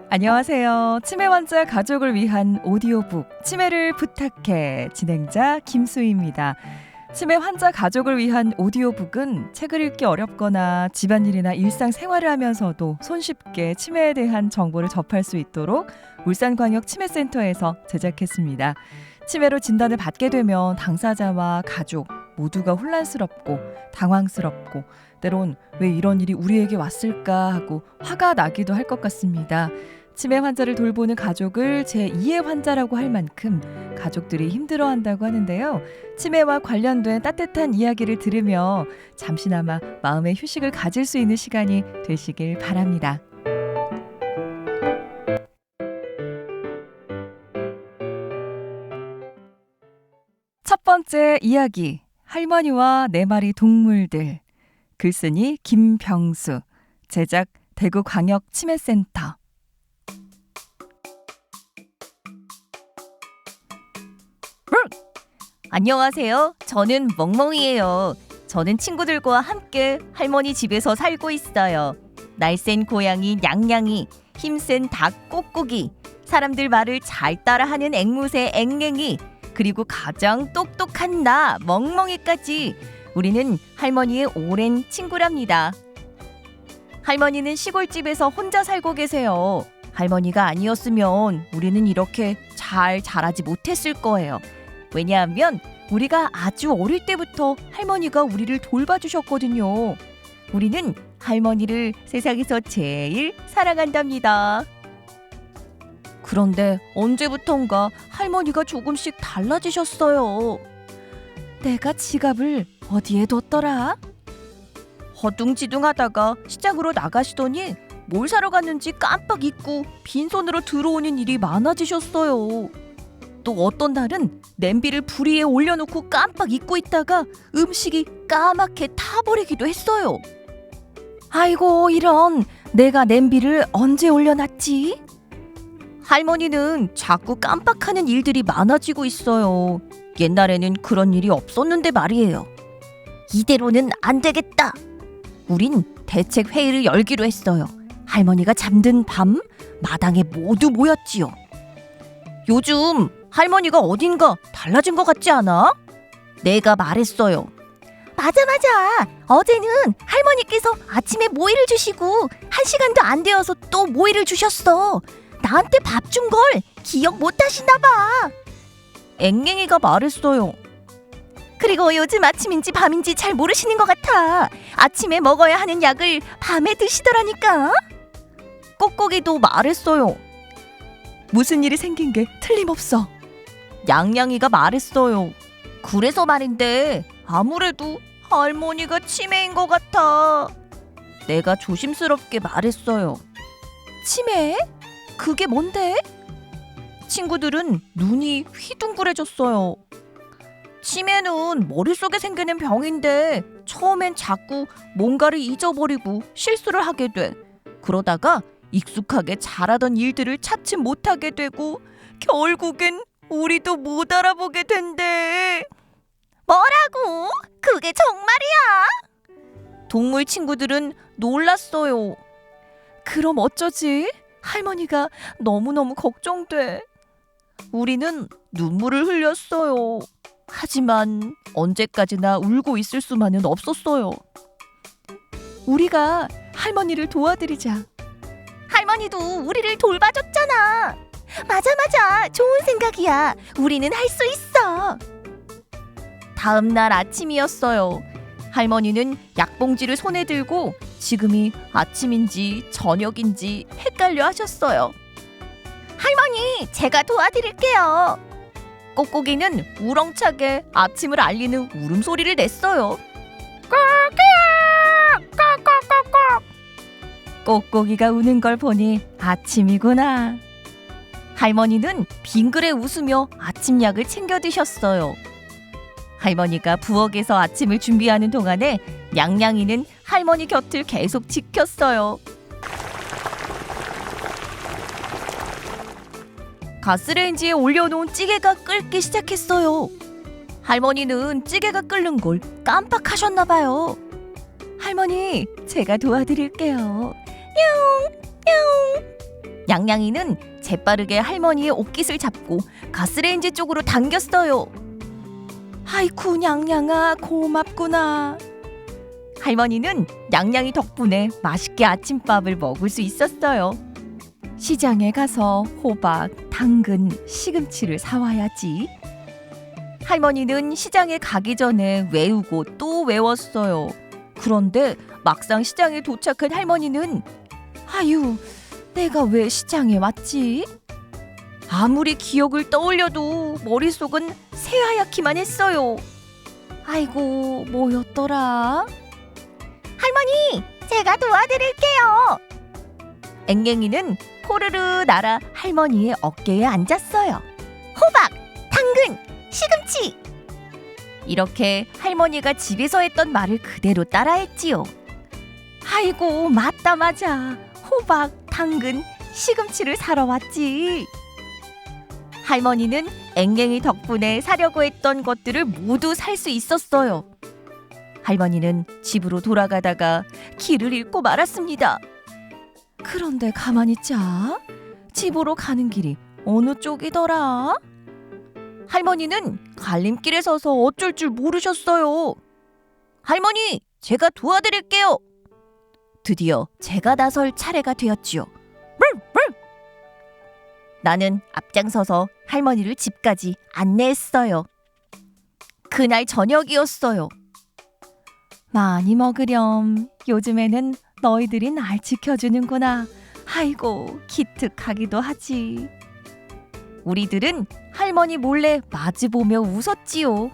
안녕하세요. 치매 환자 가족을 위한 오디오북 치매를 부탁해 진행자 김수희입니다. 치매 환자 가족을 위한 오디오북은 책을 읽기 어렵거나 집안일이나 일상생활을 하면서도 손쉽게 치매에 대한 정보를 접할 수 있도록 울산광역치매센터에서 제작했습니다. 치매로 진단을 받게 되면 당사자와 가족 모두가 혼란스럽고 당황스럽고 때론 왜 이런 일이 우리에게 왔을까 하고 화가 나기도 할 것 같습니다. 치매 환자를 돌보는 가족을 제2의 환자라고 할 만큼 가족들이 힘들어한다고 하는데요. 치매와 관련된 따뜻한 이야기를 들으며 잠시나마 마음의 휴식을 가질 수 있는 시간이 되시길 바랍니다. 첫 번째 이야기, 할머니와 네 마리 동물들. 글쓴이 김병수, 제작 대구광역치매센터. 안녕하세요. 저는 멍멍이에요. 저는 친구들과 함께 할머니 집에서 살고 있어요. 날쌘 고양이 냥냥이, 힘센 닭 꼬꼬기, 사람들 말을 잘 따라하는 앵무새 앵앵이, 그리고 가장 똑똑한 나 멍멍이까지 우리는 할머니의 오랜 친구랍니다. 할머니는 시골집에서 혼자 살고 계세요. 할머니가 아니었으면 우리는 이렇게 잘 자라지 못했을 거예요. 왜냐하면 우리가 아주 어릴 때부터 할머니가 우리를 돌봐주셨거든요. 우리는 할머니를 세상에서 제일 사랑한답니다. 그런데 언제부턴가 할머니가 조금씩 달라지셨어요. 내가 지갑을 어디에 뒀더라? 허둥지둥하다가 시장으로 나가시더니 뭘 사러 갔는지 깜빡 잊고 빈손으로 들어오는 일이 많아지셨어요. 또 어떤 날은 냄비를 불 위에 올려놓고 깜빡 잊고 있다가 음식이 까맣게 타버리기도 했어요. 아이고 이런, 내가 냄비를 언제 올려놨지? 할머니는 자꾸 깜빡하는 일들이 많아지고 있어요. 옛날에는 그런 일이 없었는데 말이에요. 이대로는 안 되겠다. 우린 대책 회의를 열기로 했어요. 할머니가 잠든 밤 마당에 모두 모였지요. 요즘 할머니가 어딘가 달라진 것 같지 않아? 내가 말했어요. 맞아. 어제는 할머니께서 아침에 모이를 주시고 1시간도 안 되어서 또 모이를 주셨어. 나한테 밥 준 걸 기억 못 하시나 봐. 앵앵이가 말했어요. 그리고 요즘 아침인지 밤인지 잘 모르시는 것 같아. 아침에 먹어야 하는 약을 밤에 드시더라니까. 꼬꼬기도 말했어요. 무슨 일이 생긴 게 틀림없어. 냥냥이가 말했어요. 그래서 말인데 아무래도 할머니가 치매인 것 같아. 내가 조심스럽게 말했어요. 치매? 그게 뭔데? 친구들은 눈이 휘둥그레졌어요. 치매는 머릿속에 생기는 병인데 처음엔 자꾸 뭔가를 잊어버리고 실수를 하게 돼. 그러다가 익숙하게 잘하던 일들을 찾지 못하게 되고 결국엔 우리도 못 알아보게 된대. 뭐라고? 그게 정말이야? 동물 친구들은 놀랐어요. 그럼 어쩌지? 할머니가 너무너무 걱정돼. 우리는 눈물을 흘렸어요. 하지만 언제까지나 울고 있을 수만은 없었어요. 우리가 할머니를 도와드리자. 할머니도 우리를 돌봐줬잖아. 맞아. 좋은 생각이야. 우리는 할 수 있어. 다음 날 아침이었어요. 할머니는 약봉지를 손에 들고 지금이 아침인지 저녁인지 헷갈려 하셨어요. 할머니, 제가 도와드릴게요. 꼬꼬기는 우렁차게 아침을 알리는 울음소리를 냈어요. 꼬꼬기가 우는 걸 보니 아침이구나. 할머니는 빙그레 웃으며 아침 약을 챙겨 드셨어요. 할머니가 부엌에서 아침을 준비하는 동안에 냥냥이는 할머니 곁을 계속 지켰어요. 가스레인지에 올려놓은 찌개가 끓기 시작했어요. 할머니는 찌개가 끓는 걸 깜빡하셨나 봐요. 할머니, 제가 도와드릴게요. 뿅! 냥냥이는 재빠르게 할머니의 옷깃을 잡고 가스레인지 쪽으로 당겼어요. 아이쿠 냥냥아 고맙구나. 할머니는 냥냥이 덕분에 맛있게 아침밥을 먹을 수 있었어요. 시장에 가서 호박, 당근, 시금치를 사와야지. 할머니는 시장에 가기 전에 외우고 또 외웠어요. 그런데 막상 시장에 도착한 할머니는 아유, 내가 왜 시장에 왔지? 아무리 기억을 떠올려도 머릿속은 새하얗기만 했어요. 아이고, 뭐였더라? 할머니, 제가 도와드릴게요. 앵앵이는 포르르 날아 할머니의 어깨에 앉았어요. 호박, 당근, 시금치. 이렇게 할머니가 집에서 했던 말을 그대로 따라했지요. 아이고, 맞아. 호박, 당근, 시금치를 사러 왔지. 할머니는 앵앵이 덕분에 사려고 했던 것들을 모두 살 수 있었어요. 할머니는 집으로 돌아가다가 길을 잃고 말았습니다. 그런데 가만히 있자. 집으로 가는 길이 어느 쪽이더라? 할머니는 갈림길에 서서 어쩔 줄 모르셨어요. 할머니, 제가 도와드릴게요. 드디어 제가 나설 차례가 되었지요. 나는 앞장서서 할머니를 집까지 안내했어요. 그날 저녁이었어요. 많이 먹으렴. 요즘에는 너희들이 날 지켜주는구나. 아이고, 기특하기도 하지. 우리들은 할머니 몰래 마주보며 웃었지요.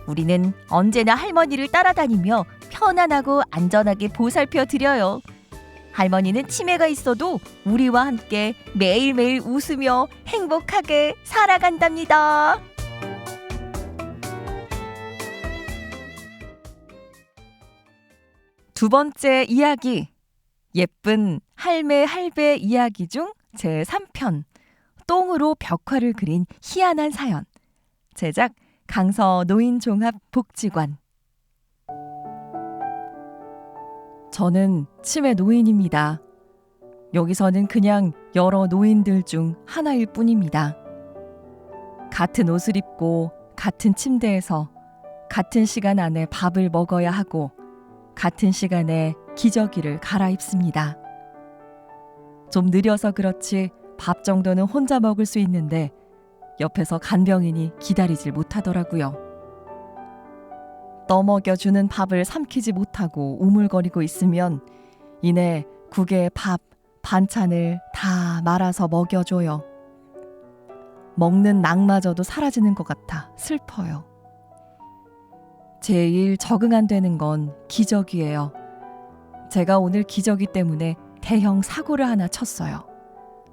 우리는 언제나 할머니를 따라다니며 편안하고 안전하게 보살펴 드려요. 할머니는 치매가 있어도 우리와 함께 매일매일 웃으며 행복하게 살아간답니다. 두 번째 이야기. 예쁜 할매 할배 이야기 중 제3편. 똥으로 벽화를 그린 희한한 사연. 제작 강서 노인종합복지관. 저는 치매 노인입니다. 여기서는 그냥 여러 노인들 중 하나일 뿐입니다. 같은 옷을 입고 같은 침대에서 같은 시간 안에 밥을 먹어야 하고 같은 시간에 기저귀를 갈아입습니다. 좀 느려서 그렇지 밥 정도는 혼자 먹을 수 있는데 옆에서 간병인이 기다리질 못하더라고요. 떠먹여주는 밥을 삼키지 못하고 우물거리고 있으면 이내 국에 밥, 반찬을 다 말아서 먹여줘요. 먹는 낙마저도 사라지는 것 같아 슬퍼요. 제일 적응 안 되는 건 기저귀예요. 제가 오늘 기저귀 때문에 대형 사고를 하나 쳤어요.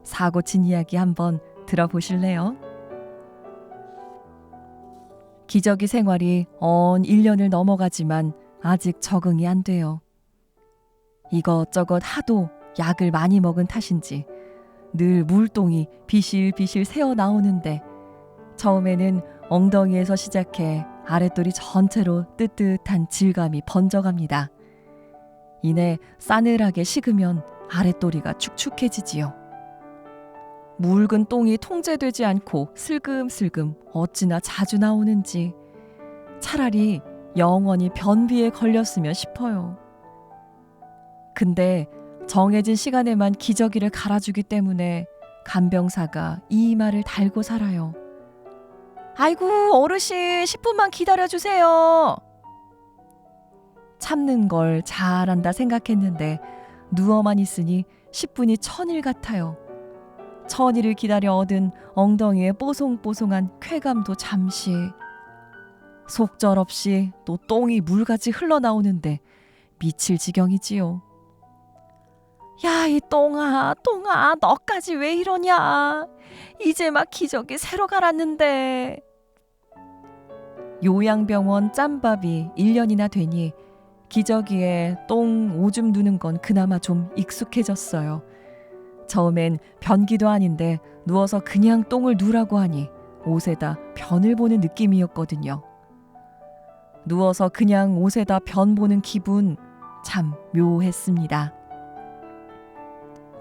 사고 친 이야기 한번 들어보실래요? 기저귀 생활이 1년을 넘어가지만 아직 적응이 안 돼요. 이것저것 하도 약을 많이 먹은 탓인지 늘 물똥이 비실비실 새어 나오는데 처음에는 엉덩이에서 시작해 아랫도리 전체로 뜨뜻한 질감이 번져갑니다. 이내 싸늘하게 식으면 아랫도리가 축축해지지요. 묽은 똥이 통제되지 않고 슬금슬금 어찌나 자주 나오는지 차라리 영원히 변비에 걸렸으면 싶어요. 근데 정해진 시간에만 기저귀를 갈아주기 때문에 간병사가 이 말을 달고 살아요. 아이고 어르신 10분만 기다려주세요. 참는 걸 잘한다 생각했는데 누워만 있으니 10분이 천일 같아요. 천일을 기다려 얻은 엉덩이의 뽀송뽀송한 쾌감도 잠시. 속절없이 또 똥이 물같이 흘러나오는데 미칠 지경이지요. 야, 이 똥아 너까지 왜 이러냐. 이제 막 기저귀 새로 갈았는데. 요양병원 짬밥이 1년이나 되니 기저귀에 똥 오줌 누는 건 그나마 좀 익숙해졌어요. 처음엔 변기도 아닌데 누워서 그냥 똥을 누라고 하니 옷에다 변을 보는 느낌이었거든요. 누워서 그냥 옷에다 변 보는 기분 참 묘했습니다.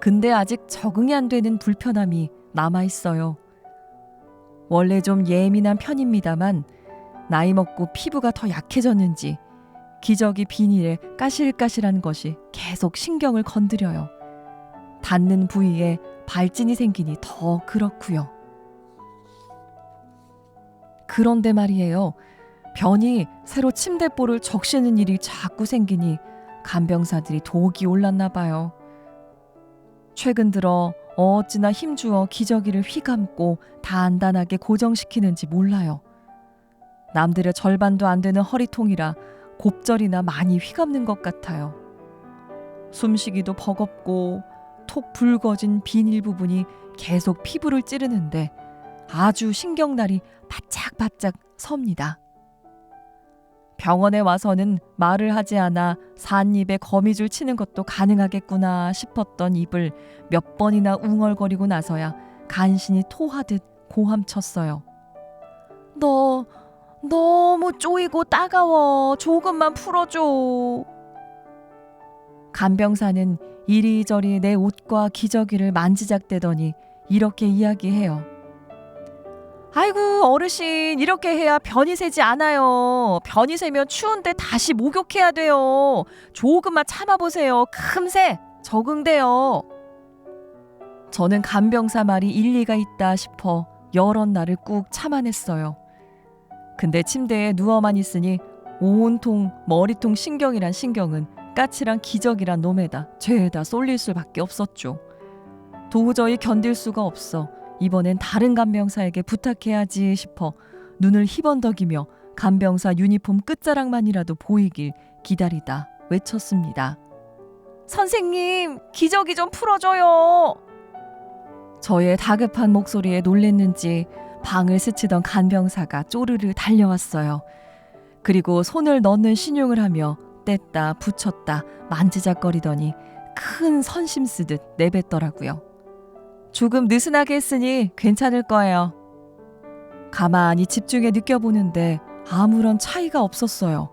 근데 아직 적응이 안 되는 불편함이 남아 있어요. 원래 좀 예민한 편입니다만 나이 먹고 피부가 더 약해졌는지 기저귀 비닐에 까실까실한 것이 계속 신경을 건드려요. 닿는 부위에 발진이 생기니 더 그렇고요. 그런데 말이에요. 변이 새로 침대볼을 적시는 일이 자꾸 생기니 간병사들이 독이 올랐나 봐요. 최근 들어 어찌나 힘주어 기저귀를 휘감고 단단하게 고정시키는지 몰라요. 남들의 절반도 안 되는 허리통이라 곱절이나 많이 휘감는 것 같아요. 숨쉬기도 버겁고 톡 붉어진 비닐 부분이 계속 피부를 찌르는데 아주 신경날이 바짝바짝 섭니다. 병원에 와서는 말을 하지 않아 삿입에 거미줄 치는 것도 가능하겠구나 싶었던 입을 몇 번이나 웅얼거리고 나서야 간신히 토하듯 고함쳤어요. 너 너무 쪼이고 따가워. 조금만 풀어줘. 간병사는 이리저리 내 옷과 기저귀를 만지작대더니 이렇게 이야기해요. 아이고 어르신, 이렇게 해야 변이 새지 않아요. 변이 새면 추운데 다시 목욕해야 돼요. 조금만 참아보세요. 금세 적응돼요. 저는 간병사 말이 일리가 있다 싶어 여러 날을 꾹 참아냈어요. 근데 침대에 누워만 있으니 온통 머리통 신경이란 신경은 까칠한 기저귀란 놈에다 죄다 쏠릴 수밖에 없었죠. 도저히 견딜 수가 없어 이번엔 다른 간병사에게 부탁해야지 싶어 눈을 희번덕이며 간병사 유니폼 끝자락만이라도 보이길 기다리다 외쳤습니다. 선생님, 기저귀 좀 풀어줘요. 저의 다급한 목소리에 놀랬는지 방을 스치던 간병사가 쪼르르 달려왔어요. 그리고 손을 넣는 신용을 하며 뗐다 붙였다 만지작거리더니 큰 선심 쓰듯 내뱉더라고요. 조금 느슨하게 했으니 괜찮을 거예요. 가만히 집중해 느껴보는데 아무런 차이가 없었어요.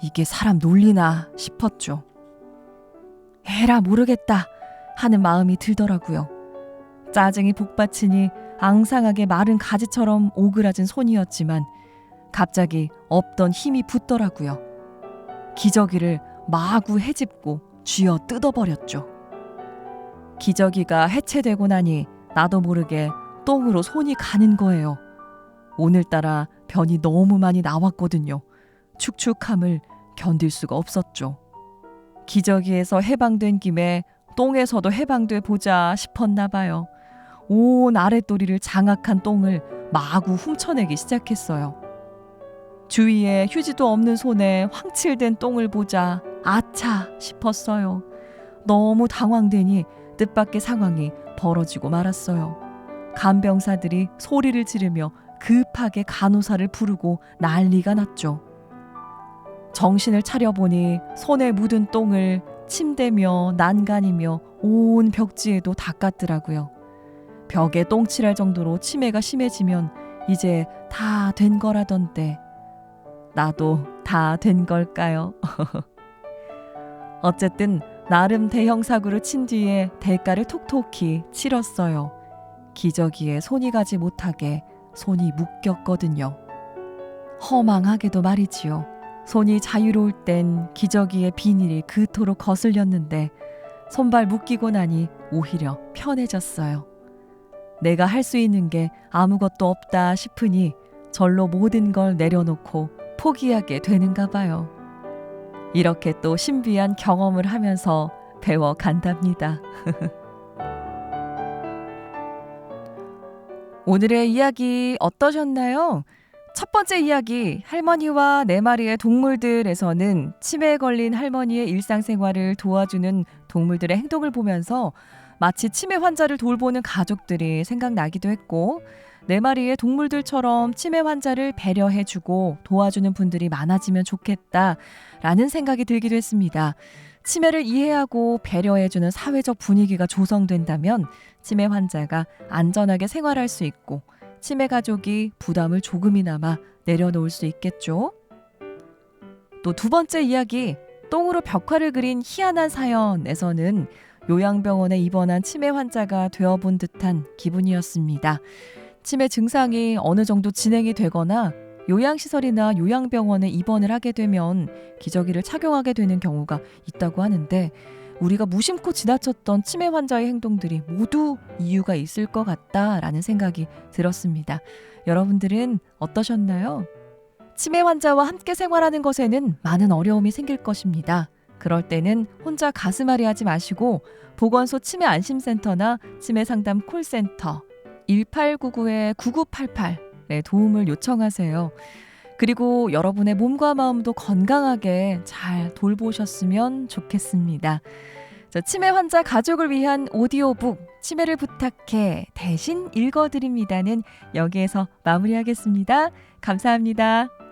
이게 사람 놀리나 싶었죠. 에라 모르겠다 하는 마음이 들더라고요. 짜증이 복받치니 앙상하게 마른 가지처럼 오그라진 손이었지만 갑자기 없던 힘이 붙더라고요. 기저귀를 마구 헤집고 쥐어 뜯어버렸죠. 기저귀가 해체되고 나니 나도 모르게 똥으로 손이 가는 거예요. 오늘따라 변이 너무 많이 나왔거든요. 축축함을 견딜 수가 없었죠. 기저귀에서 해방된 김에 똥에서도 해방돼 보자 싶었나 봐요. 온 아랫도리를 장악한 똥을 마구 훔쳐내기 시작했어요. 주위에 휴지도 없는 손에 황칠된 똥을 보자 아차 싶었어요. 너무 당황되니 뜻밖의 상황이 벌어지고 말았어요. 간병사들이 소리를 지르며 급하게 간호사를 부르고 난리가 났죠. 정신을 차려보니 손에 묻은 똥을 침대며 난간이며 온 벽지에도 닦았더라고요. 벽에 똥칠할 정도로 치매가 심해지면 이제 다 된 거라던데 나도 다 된 걸까요? 어쨌든 나름 대형 사고를 친 뒤에 대가를 톡톡히 치렀어요. 기저귀에 손이 가지 못하게 손이 묶였거든요. 허망하게도 말이지요. 손이 자유로울 땐 기저귀의 비닐이 그토록 거슬렸는데 손발 묶이고 나니 오히려 편해졌어요. 내가 할 수 있는 게 아무것도 없다 싶으니 절로 모든 걸 내려놓고 포기하게 되는가 봐요. 이렇게 또 신비한 경험을 하면서 배워간답니다. 오늘의 이야기 어떠셨나요? 첫 번째 이야기, 할머니와 네 마리의 동물들에서는 치매에 걸린 할머니의 일상생활을 도와주는 동물들의 행동을 보면서 마치 치매 환자를 돌보는 가족들이 생각나기도 했고, 네 마리의 동물들처럼 치매 환자를 배려해주고 도와주는 분들이 많아지면 좋겠다라는 생각이 들기도 했습니다. 치매를 이해하고 배려해주는 사회적 분위기가 조성된다면 치매 환자가 안전하게 생활할 수 있고 치매 가족이 부담을 조금이나마 내려놓을 수 있겠죠. 또 두 번째 이야기, 똥으로 벽화를 그린 희한한 사연에서는 요양병원에 입원한 치매 환자가 되어본 듯한 기분이었습니다. 치매 증상이 어느 정도 진행이 되거나 요양시설이나 요양병원에 입원을 하게 되면 기저귀를 착용하게 되는 경우가 있다고 하는데 우리가 무심코 지나쳤던 치매 환자의 행동들이 모두 이유가 있을 것 같다라는 생각이 들었습니다. 여러분들은 어떠셨나요? 치매 환자와 함께 생활하는 것에는 많은 어려움이 생길 것입니다. 그럴 때는 혼자 가슴앓이하지 마시고 보건소 치매 안심센터나 치매 상담 콜센터 1899-9988에 도움을 요청하세요. 그리고 여러분의 몸과 마음도 건강하게 잘 돌보셨으면 좋겠습니다. 치매 환자 가족을 위한 오디오북 치매를 부탁해 대신 읽어드립니다는 여기에서 마무리하겠습니다. 감사합니다.